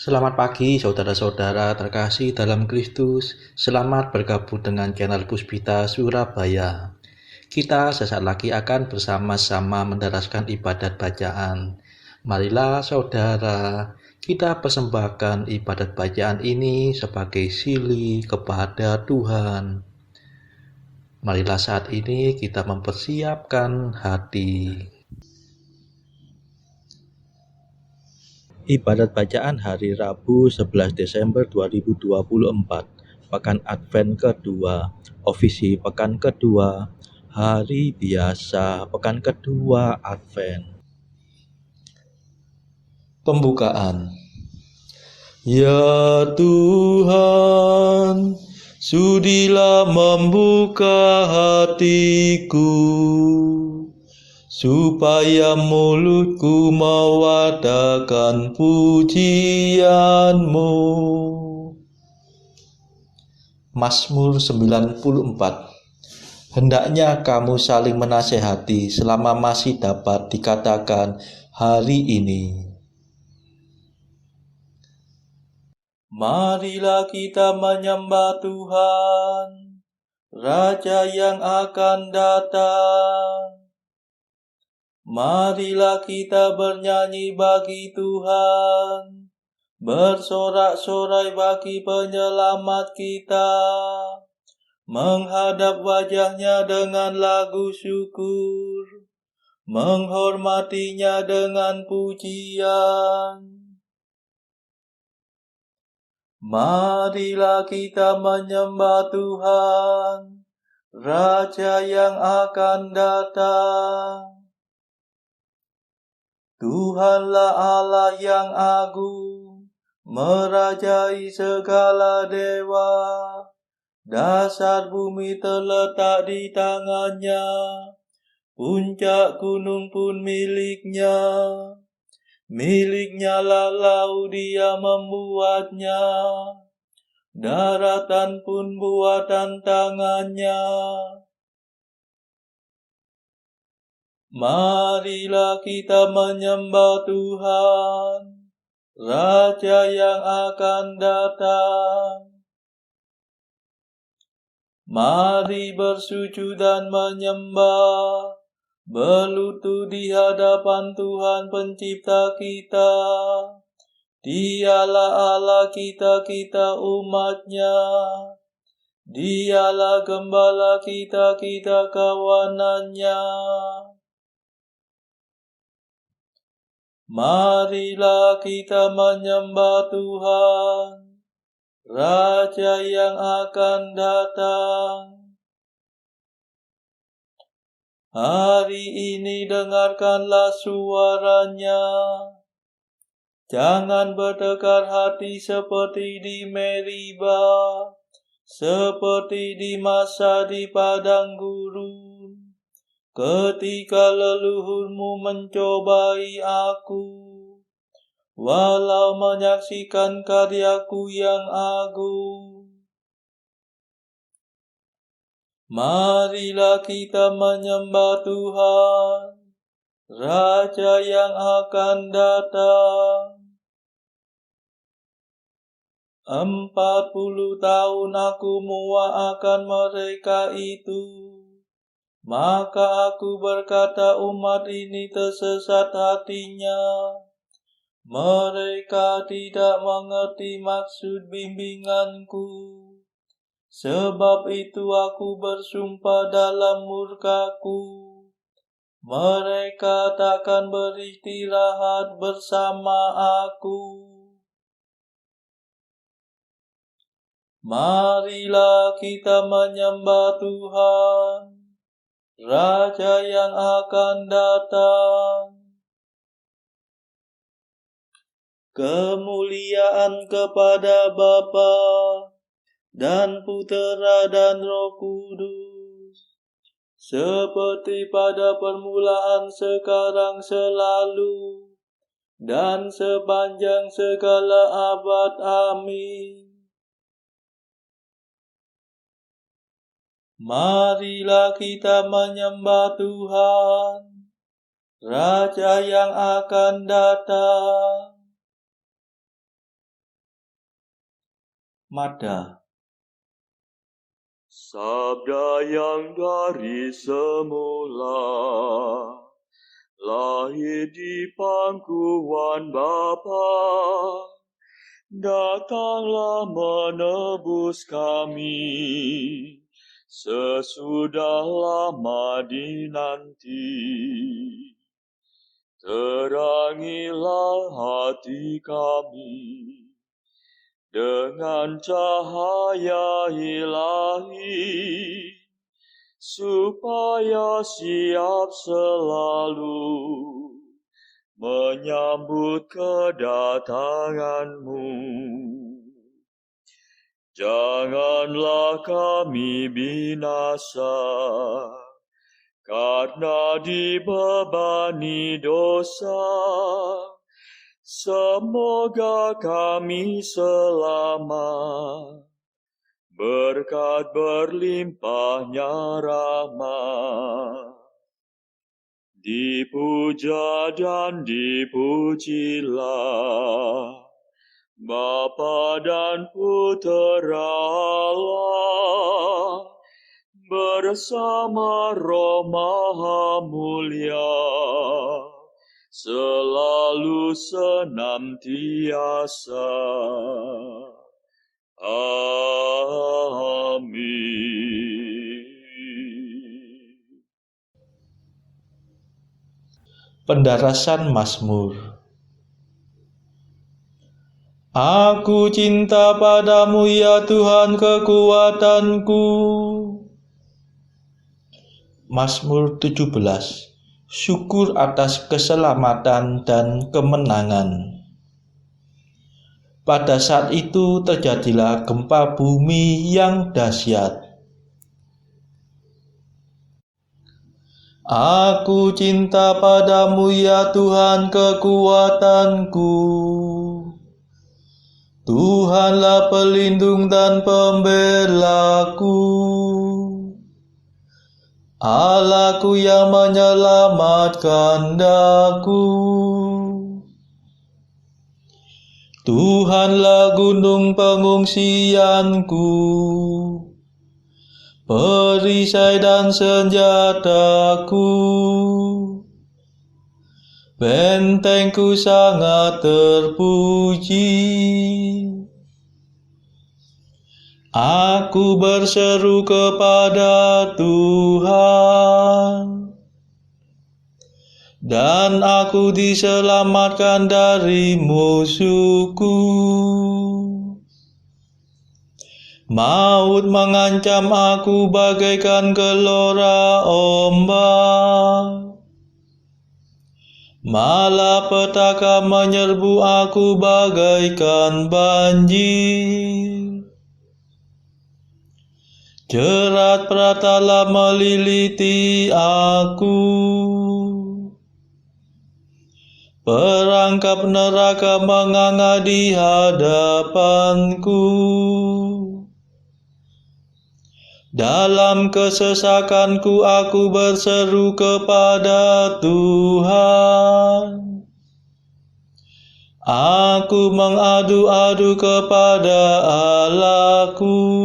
Selamat pagi saudara-saudara terkasih dalam Kristus. Selamat bergabung dengan channel Puspita Surabaya. Kita sesaat lagi akan bersama-sama mendaraskan ibadat bacaan. Marilah saudara, kita persembahkan ibadat bacaan ini sebagai sili kepada Tuhan. Marilah saat ini kita mempersiapkan hati. Ibadat bacaan hari Rabu 11 Desember 2024, Pekan Advent kedua, Ofisi Pekan kedua, Hari Biasa Pekan kedua Advent. Pembukaan. Ya Tuhan, sudilah membuka hatiku, supaya mulutku mewadakan pujian-Mu. Mazmur 94. Hendaknya kamu saling menasehati selama masih dapat dikatakan hari ini. Marilah kita menyembah Tuhan, Raja yang akan datang. Marilah kita bernyanyi bagi Tuhan, bersorak-sorai bagi penyelamat kita, menghadap wajahnya dengan lagu syukur, menghormatinya dengan pujian. Marilah kita menyembah Tuhan, Raja yang akan datang. Tuhanlah Allah yang agung, merajai segala dewa. Dasar bumi terletak di tangannya, puncak gunung pun miliknya. Miliknya lah laut, Dia membuatnya, daratan pun buatan tangannya. Marilah kita menyembah Tuhan, Raja yang akan datang. Mari bersujud dan menyembah, berlutut di hadapan Tuhan pencipta kita. Dialah Allah kita umat-Nya. Dialah gembala kita kawanan-Nya. Marilah kita menyembah Tuhan, Raja yang akan datang. Hari ini dengarkanlah suaranya. Jangan bertekar hati seperti di Meriba, seperti di masa di padang gurun, ketika leluhurmu mencobai aku, walau menyaksikan karyaku yang agung. Marilah kita menyembah Tuhan, Raja yang akan datang. 40 tahun aku muak akan mereka itu. Maka aku berkata, umat ini tersesat hatinya. Mereka tidak mengerti maksud bimbinganku. Sebab itu aku bersumpah dalam murkaku, mereka takkan beristirahat bersama aku. Marilah kita menyembah Tuhan, Raja yang akan datang. Kemuliaan kepada Bapa dan Putera dan Roh Kudus, seperti pada permulaan, sekarang, selalu, dan sepanjang segala abad. Amin. Marilah kita menyembah Tuhan, Raja yang akan datang. Mada. Sabda yang dari semula, lahir di pangkuan Bapa, datanglah menebus kami, sesudah lama dinanti. Terangilah hati kami dengan cahaya ilahi, supaya siap selalu menyambut kedatangan-Mu. Janganlah kami binasa, karena dibebani dosa. Semoga kami selamat, berkat berlimpahnya rahmat. Dipuja dan dipujilah Bapa dan Putera Allah, bersama Roh Maha Mulia, selalu senantiasa. Amin. Pendarasan Mazmur. Aku cinta padamu ya Tuhan kekuatanku. Mazmur 17. Syukur atas keselamatan dan kemenangan. Pada saat itu terjadilah gempa bumi yang dahsyat. Aku cinta padamu ya Tuhan kekuatanku. Tuhanlah pelindung dan pembelaku, Allahku yang menyelamatkan daku. Tuhanlah gunung pengungsianku, perisai dan senjataku. Bentengku sangat terpuji. Aku berseru kepada Tuhan, dan aku diselamatkan dari musuhku. Maut mengancam aku bagaikan gelora ombak, malapetaka menyerbu aku bagaikan banjir. Jerat pratala meliliti aku, perangkap neraka menganga di hadapanku. Dalam kesesakanku aku berseru kepada Tuhan. Aku mengadu-adu kepada Allahku.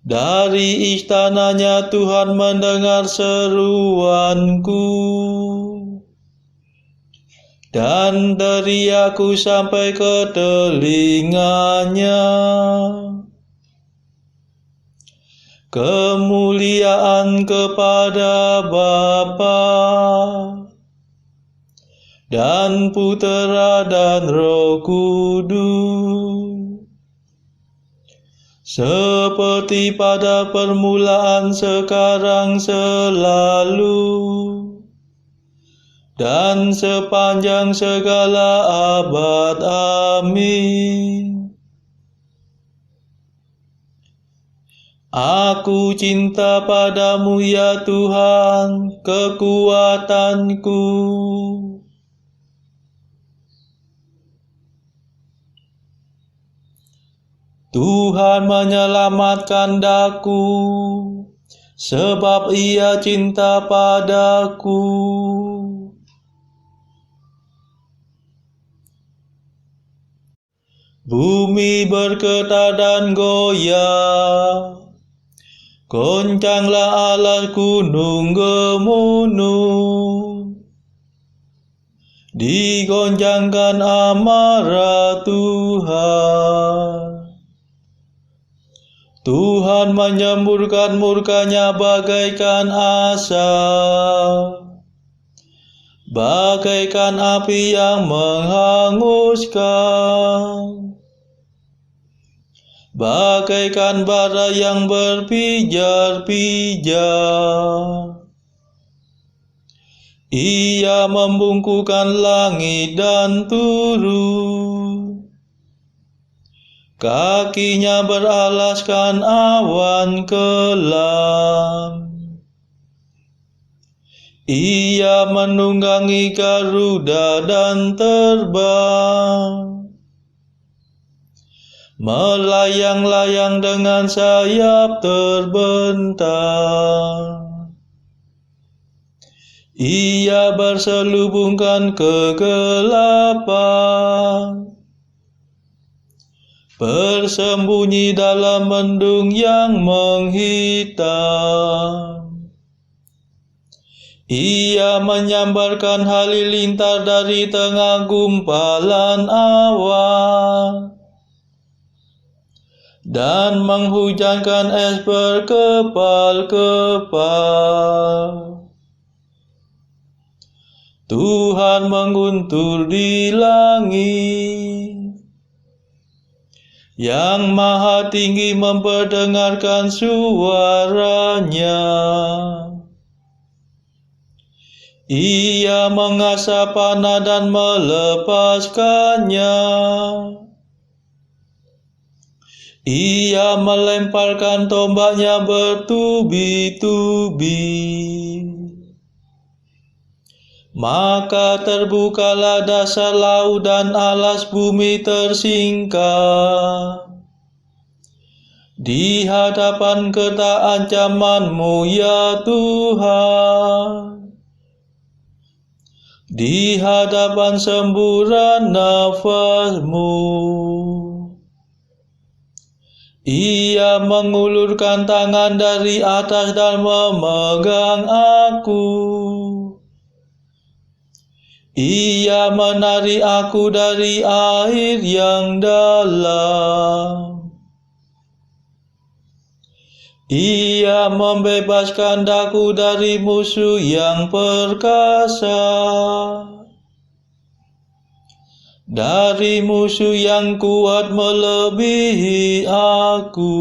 Dari istananya Tuhan mendengar seruanku, dan teriakku sampai ke telinganya. Kemuliaan kepada Bapa dan Putera dan Roh Kudus, seperti pada permulaan, sekarang, selalu, dan sepanjang segala abad. Amin. Aku cinta padamu ya Tuhan kekuatanku. Tuhan menyelamatkan daku, sebab Ia cinta padaku. Bumi bergetar dan goyah, goncanglah alas gunung gemunuh, digoncangkan amarah Tuhan. Tuhan menyemburkan murkanya bagaikan asap, bagaikan api yang menghanguskan, bagaikan bara yang berpijar-pijar. Ia membungkukkan langit dan turun, kakinya beralaskan awan kelam. Ia menunggangi Garuda dan terbang, melayang-layang dengan sayap terbentang. Ia berselubungkan kegelapan, bersembunyi dalam mendung yang menghitam. Ia menyambarkan halilintar dari tengah gumpalan awan, dan menghujankan es berkepal-kepal. Tuhan menguntur di langit, Yang Maha Tinggi memperdengarkan suaranya. Ia mengasah panah dan melepaskannya. Ia melemparkan tombaknya bertubi-tubi. Maka terbukalah dasar laut dan alas bumi tersingkap di hadapan ketak ancaman-Mu, ya Tuhan, di hadapan semburan nafas-Mu. Ia mengulurkan tangan dari atas dan memegang aku. Ia menarik aku dari air yang dalam. Ia membebaskan daku dari musuh yang perkasa, dari musuh yang kuat melebihi aku.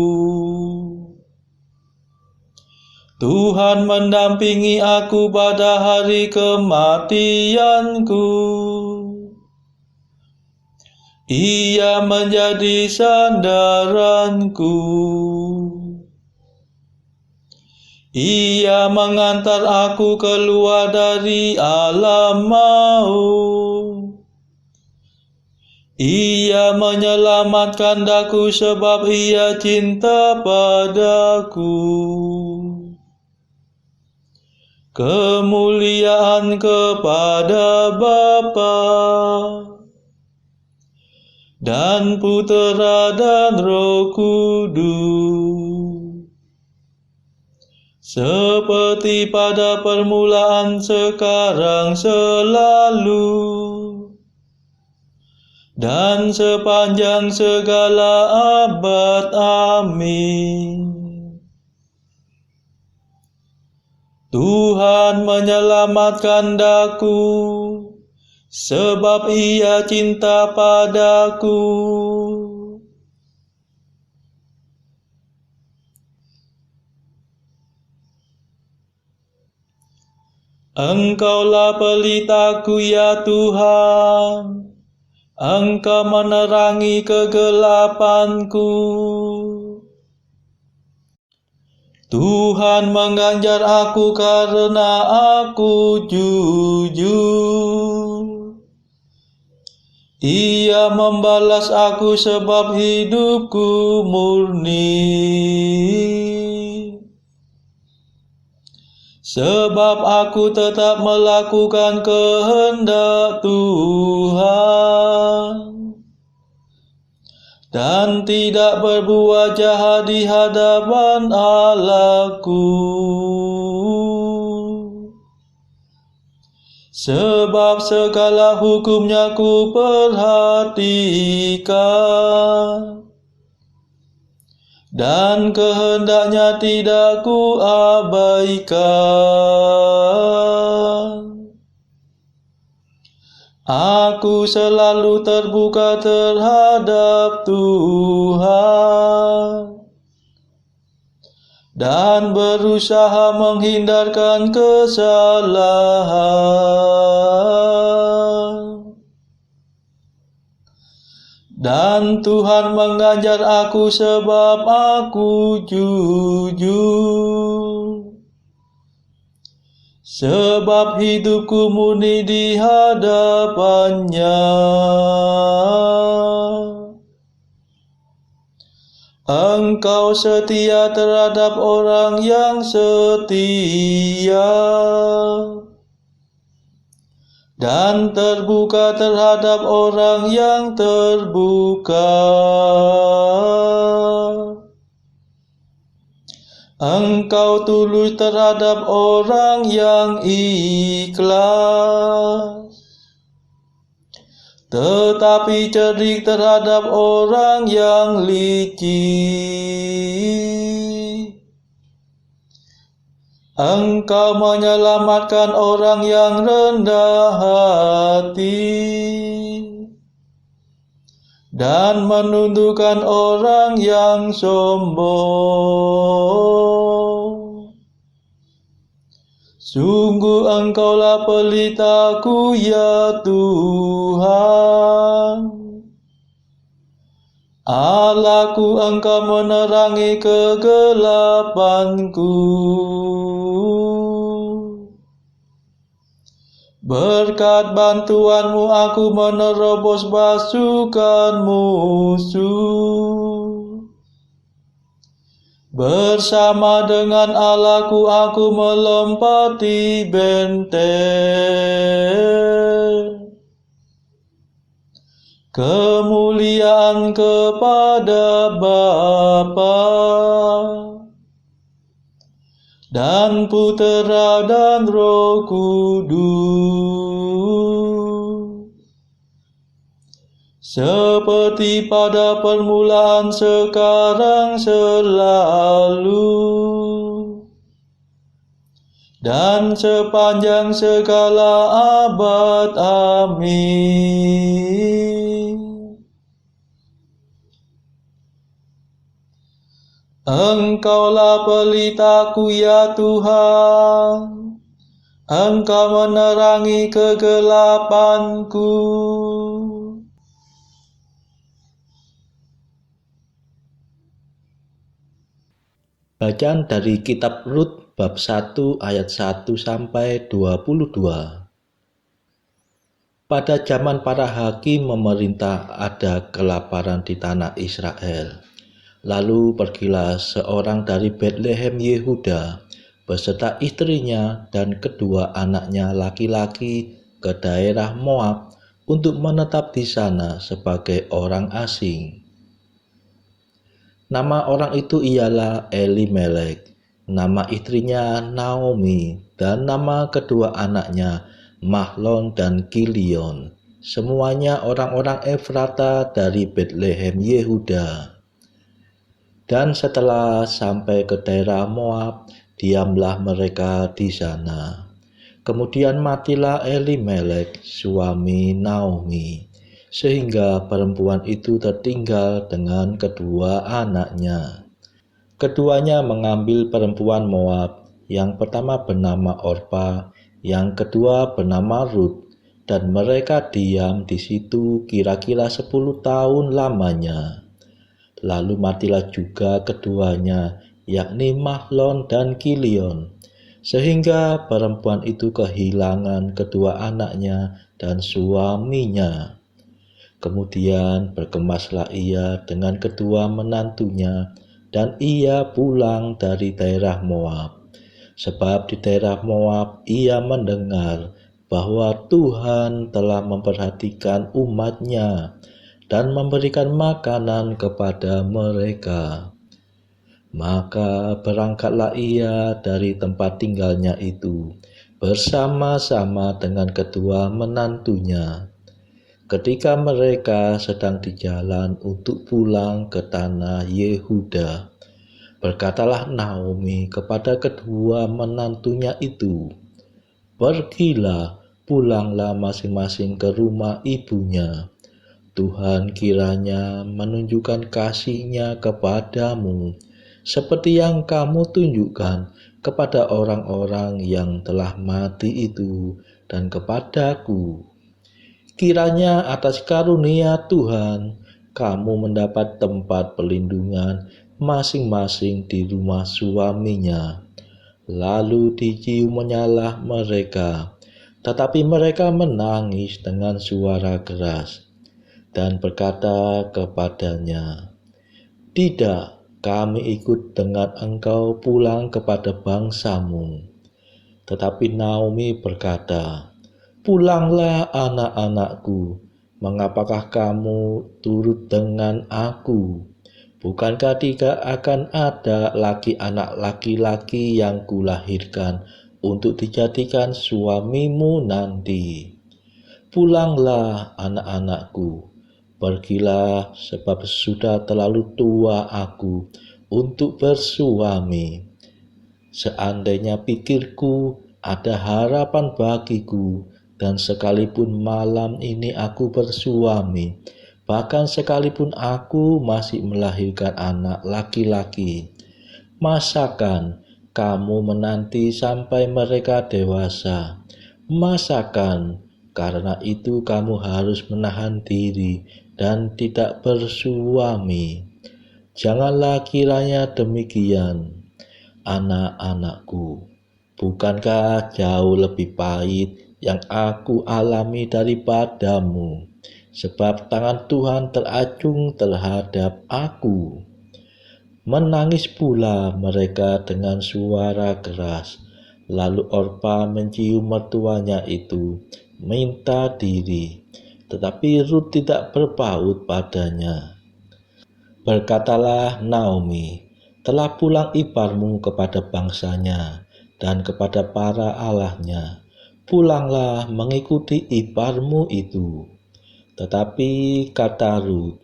Tuhan mendampingi aku pada hari kematianku. Ia menjadi sandaranku. Ia mengantar aku keluar dari alam maut. Ia menyelamatkan daku sebab Ia cinta padaku. Kemuliaan kepada Bapa dan Putera dan Roh Kudus, seperti pada permulaan, sekarang, selalu, dan sepanjang segala abad. Amin. Tuhan menyelamatkan daku, sebab Ia cinta padaku. Engkaulah pelitaku, ya Tuhan, Engkau menerangi kegelapanku. Tuhan mengganjar aku karena aku jujur. Ia membalas aku sebab hidupku murni. Sebab aku tetap melakukan kehendak Tuhan. dan tidak berbuat jahat di hadapan Allahku. Sebab segala hukumnya ku perhatikan, dan kehendaknya tidak ku abaikan. Aku selalu terbuka terhadap Tuhan dan berusaha menghindarkan kesalahan. Dan Tuhan mengajar aku sebab aku jujur. Sebab hidupku murni di hadapannya. Engkau setia terhadap orang yang setia, dan terbuka terhadap orang yang terbuka. Engkau tulus terhadap orang yang ikhlas, tetapi cerdik terhadap orang yang licik. Engkau menyelamatkan orang yang rendah hati, dan menundukkan orang yang sombong. Sungguh Engkaulah pelitaku, ya Tuhan. Allahku, Engkau menerangi kegelapanku. Berkat bantuanmu aku menerobos pasukan musuh. Bersama dengan Allahku aku melompati benteng. Kemuliaan kepada Bapa dan Putera dan Roh Kudus, seperti pada permulaan, sekarang, selalu, dan sepanjang segala abad. Amin. Engkaulah pelitaku, ya Tuhan. Engkau menerangi kegelapanku. Bacaan dari kitab Rut bab 1 ayat 1 sampai 22. Pada zaman para hakim memerintah ada kelaparan di tanah Israel. Lalu pergilah seorang dari Betlehem Yehuda beserta istrinya dan kedua anaknya laki-laki ke daerah Moab untuk menetap di sana sebagai orang asing. Nama orang itu ialah Elimelek, nama istrinya Naomi, dan nama kedua anaknya Mahlon dan Kilion. Semuanya orang-orang Efrata dari Betlehem Yehuda. Dan setelah sampai ke daerah Moab, diamlah mereka di sana. Kemudian matilah Elimelek, suami Naomi, sehingga perempuan itu tertinggal dengan kedua anaknya. Keduanya mengambil perempuan Moab, yang pertama bernama Orpa, yang kedua bernama Rut, dan mereka diam di situ kira-kira 10 tahun lamanya. Lalu matilah juga keduanya, yakni Mahlon dan Kilion, sehingga perempuan itu kehilangan kedua anaknya dan suaminya. Kemudian berkemaslah ia dengan kedua menantunya, dan ia pulang dari daerah Moab. Sebab di daerah Moab ia mendengar bahwa Tuhan telah memperhatikan umat-Nya, dan memberikan makanan kepada mereka. Maka berangkatlah ia dari tempat tinggalnya itu bersama-sama dengan kedua menantunya. Ketika mereka sedang di jalan untuk pulang ke tanah Yehuda, berkatalah Naomi kepada kedua menantunya itu, "Pergilah, pulanglah masing-masing ke rumah ibunya. Tuhan kiranya menunjukkan kasih-Nya kepadamu, seperti yang kamu tunjukkan kepada orang-orang yang telah mati itu dan kepadaku. Kiranya atas karunia Tuhan, kamu mendapat tempat perlindungan masing-masing di rumah suaminya." Lalu dicium menyalah mereka, tetapi mereka menangis dengan suara keras dan berkata kepadanya, "Tidak, kami ikut dengan engkau pulang kepada bangsamu." Tetapi Naomi berkata, "Pulanglah anak-anakku, mengapakah kamu turut dengan aku? Bukankah tidak akan ada lagi anak laki-laki yang kulahirkan untuk dijadikan suamimu nanti? Pulanglah anak-anakku, pergilah sebab sudah terlalu tua aku untuk bersuami. Seandainya pikirku ada harapan bagiku, dan sekalipun malam ini aku bersuami, bahkan sekalipun aku masih melahirkan anak laki-laki, masakan kamu menanti sampai mereka dewasa? Masakan karena itu kamu harus menahan diri dan tidak bersuami? Janganlah kiranya demikian, anak-anakku. Bukankah jauh lebih pahit yang aku alami daripadamu? Sebab tangan Tuhan teracung terhadap aku." Menangis pula mereka dengan suara keras. Lalu Orpa mencium mertuanya itu, minta diri, tetapi Rut tidak berpaut padanya. Berkatalah Naomi, "Telah pulang iparmu kepada bangsanya dan kepada para allahnya. Pulanglah mengikuti iparmu itu." Tetapi kata Rut,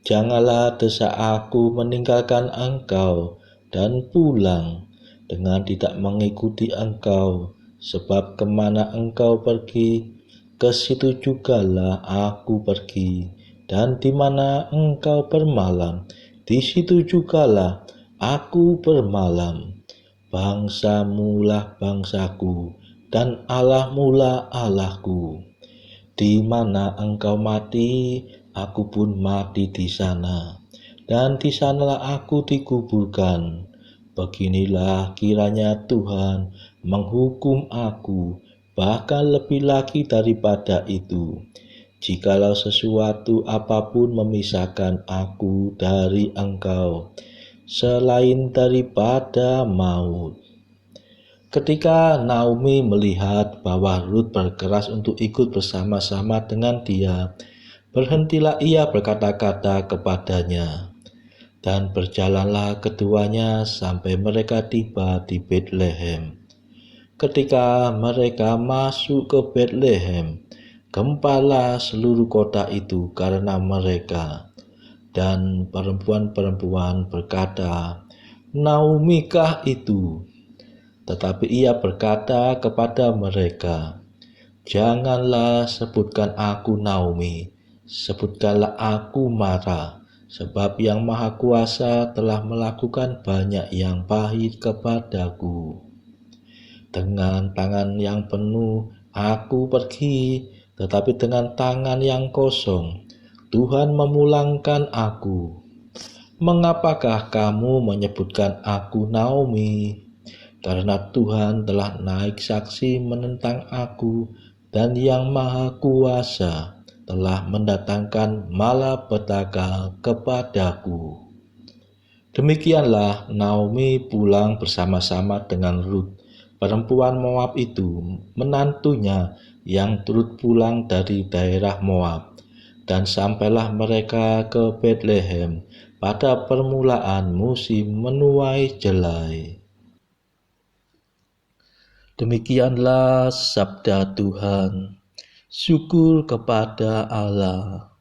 "Janganlah desak aku meninggalkan engkau dan pulang dengan tidak mengikuti engkau, sebab kemana engkau pergi, ke situ jugalah aku pergi, dan di mana engkau bermalam, di situ jugalah aku bermalam. Bangsamulah bangsaku, dan Allahmulah Allahku. Di mana engkau mati, aku pun mati di sana, dan di sanalah aku dikuburkan. Beginilah kiranya Tuhan menghukum aku, bahkan lebih lagi daripada itu, jikalau sesuatu apapun memisahkan aku dari engkau, selain daripada maut." Ketika Naomi melihat bahwa Rut berkeras untuk ikut bersama-sama dengan dia, berhentilah ia berkata-kata kepadanya, dan berjalanlah keduanya sampai mereka tiba di Betlehem. Ketika mereka masuk ke Betlehem, gempalah seluruh kota itu karena mereka, dan perempuan-perempuan berkata, "Naomi kah itu?" Tetapi ia berkata kepada mereka, "Janganlah sebutkan aku Naomi, sebutkanlah aku Mara, sebab Yang Maha Kuasa telah melakukan banyak yang pahit kepadaku. Dengan tangan yang penuh aku pergi, tetapi dengan tangan yang kosong Tuhan memulangkan aku. Mengapakah kamu menyebutkan aku Naomi? Karena Tuhan telah naik saksi menentang aku, dan Yang Maha Kuasa telah mendatangkan malapetaka kepadaku." Demikianlah Naomi pulang bersama-sama dengan Rut, perempuan Moab itu, menantunya yang turut pulang dari daerah Moab. dan sampailah mereka ke Betlehem pada permulaan musim menuai jelai. Demikianlah sabda Tuhan. Syukur kepada Allah.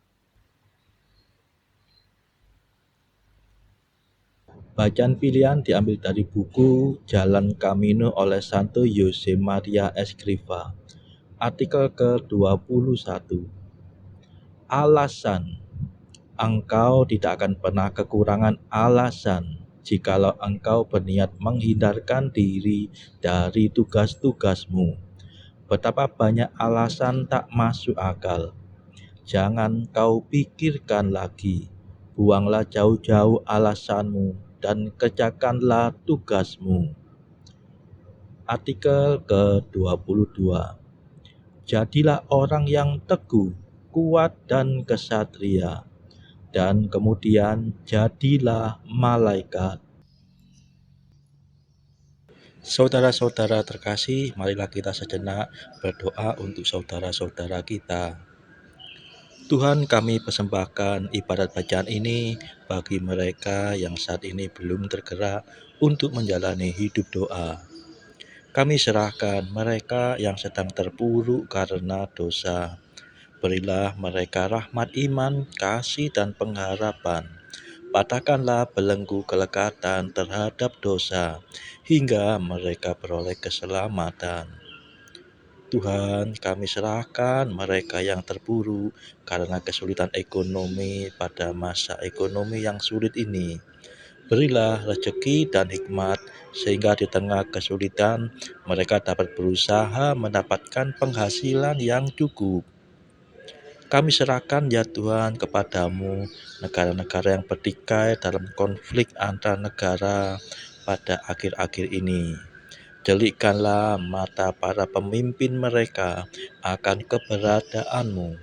Bacaan pilihan diambil dari buku Jalan Camino oleh Santo Jose Maria Escrivá. Artikel ke-21. Alasan. Engkau tidak akan pernah kekurangan alasan jikalau engkau berniat menghindarkan diri dari tugas-tugasmu. Betapa banyak alasan tak masuk akal. Jangan kau pikirkan lagi. Buanglah jauh-jauh alasanmu dan kerjakanlah tugasmu. Artikel ke-22. Jadilah orang yang teguh, kuat dan kesatria, dan kemudian jadilah malaikat. Saudara-saudara terkasih, marilah kita sejenak berdoa untuk saudara-saudara kita. Tuhan, kami persembahkan ibadat bacaan ini bagi mereka yang saat ini belum tergerak untuk menjalani hidup doa. Kami serahkan mereka yang sedang terpuruk karena dosa. Berilah mereka rahmat iman, kasih, dan pengharapan. Patahkanlah belenggu kelekatan terhadap dosa, hingga mereka beroleh keselamatan. Tuhan, kami serahkan mereka yang terpuruk karena kesulitan ekonomi pada masa ekonomi yang sulit ini. Berilah rezeki dan hikmat, sehingga di tengah kesulitan mereka dapat berusaha mendapatkan penghasilan yang cukup. Kami serahkan ya Tuhan kepadamu negara-negara yang bertikai dalam konflik antar negara pada akhir-akhir ini. Delikkanlah mata para pemimpin mereka akan keberadaanmu,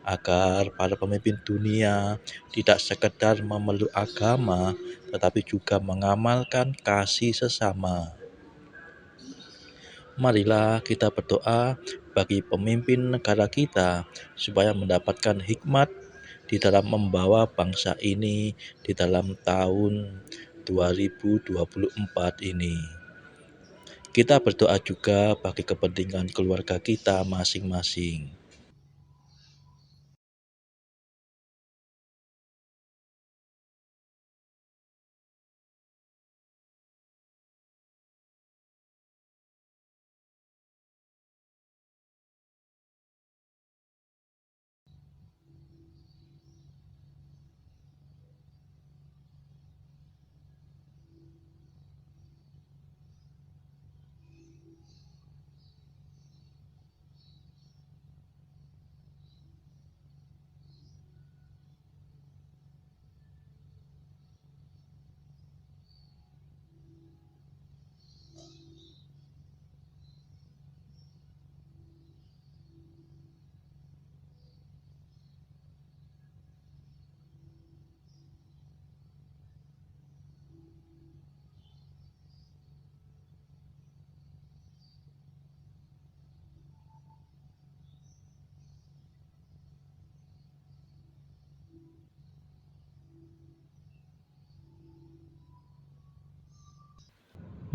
agar para pemimpin dunia tidak sekedar memeluk agama, tetapi juga mengamalkan kasih sesama. Marilah kita berdoa bagi pemimpin negara kita supaya mendapatkan hikmat di dalam membawa bangsa ini di dalam tahun 2024 ini. Kita berdoa juga bagi kepentingan keluarga kita masing-masing.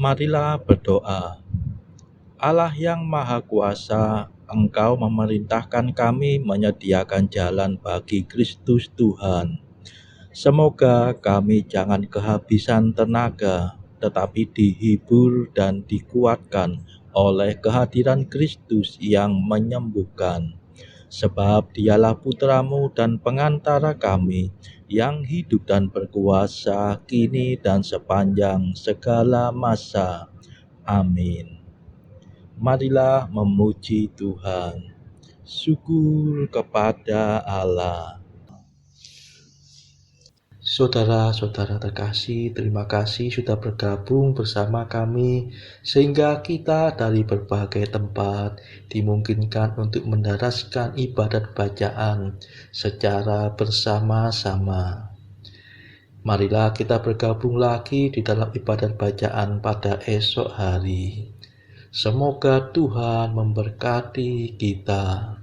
Marilah berdoa. Allah yang Maha Kuasa, Engkau memerintahkan kami menyediakan jalan bagi Kristus Tuhan. Semoga kami jangan kehabisan tenaga, tetapi dihibur dan dikuatkan oleh kehadiran Kristus yang menyembuhkan. Sebab dialah putra-Mu dan pengantara kami, yang hidup dan berkuasa kini dan sepanjang segala masa. Amin. Marilah memuji Tuhan. Syukur kepada Allah. Saudara-saudara terkasih, terima kasih sudah bergabung bersama kami sehingga kita dari berbagai tempat dimungkinkan untuk mendaraskan ibadat bacaan secara bersama-sama. Marilah kita bergabung lagi di dalam ibadat bacaan pada esok hari. Semoga Tuhan memberkati kita.